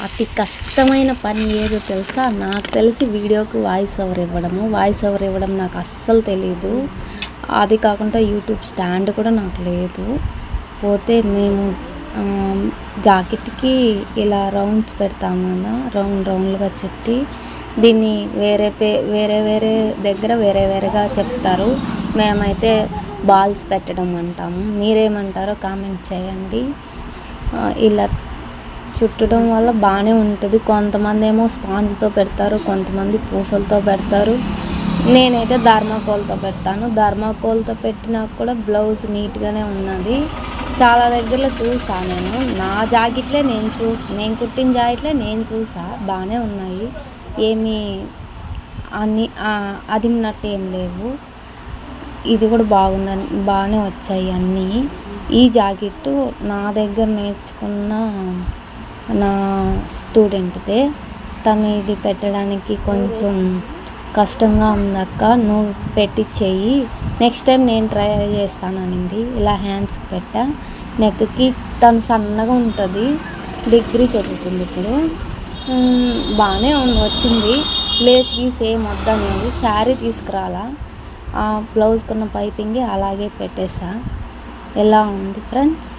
అతి కష్టమైన పని ఏదో తెలుసా? నాకు తెలిసి వీడియోకి వాయిస్ ఓవర్ ఇవ్వడం నాకు అస్సలు తెలీదు. అది కాకుండా యూట్యూబ్ స్టాండ్ కూడా నాకు లేదు. పోతే మేము జాకెట్కి ఇలా రౌండ్స్ పెడతాం కదా, రౌండ్లుగా చుట్టి దీన్ని వేరే దగ్గర వేరేగా చెప్తారు. మేమైతే బాల్స్ పెట్టడం అంటాము. మీరేమంటారో కామెంట్ చేయండి. ఇలా చుట్టడం వల్ల బాగానే ఉంటుంది. కొంతమంది ఏమో స్పాంజ్తో పెడతారు, కొంతమంది పూసలతో పెడతారు. నేనైతే ధర్మాకోల్తో పెడతాను. ధర్మాకోల్తో పెట్టినా కూడా బ్లౌజ్ నీట్గానే ఉన్నది. చాలా దగ్గరలో చూసా నేను. నా జాకెట్లే నేను కుట్టిన జాకెట్లే నేను చూసా, బాగానే ఉన్నాయి. ఏమీ అదిమినట్టు ఏం లేవు. ఇది కూడా బాగానే వచ్చాయి అన్నీ. ఈ జాకెట్టు నా దగ్గర నేర్చుకున్న నా స్టూడెంట్దే. తను ఇది పెట్టడానికి కొంచెం కష్టంగా ఉందక్క, నువ్వు పెట్టి చెయ్యి, నెక్స్ట్ టైం నేను ట్రై చేస్తాననింది. ఇలా హ్యాండ్స్కి పెట్టా, నెక్కి. తను సన్నగా ఉంటుంది, డిగ్రీ చదువుతుంది ఇప్పుడు. బాగానే వచ్చింది. లేస్ గీస్ ఏం వద్దనేది. శారీ తీసుకురాలా, ఆ బ్లౌజ్కున్న పైపింగ్ అలాగే పెట్టేసా. ఎలా ఉంది ఫ్రెండ్స్?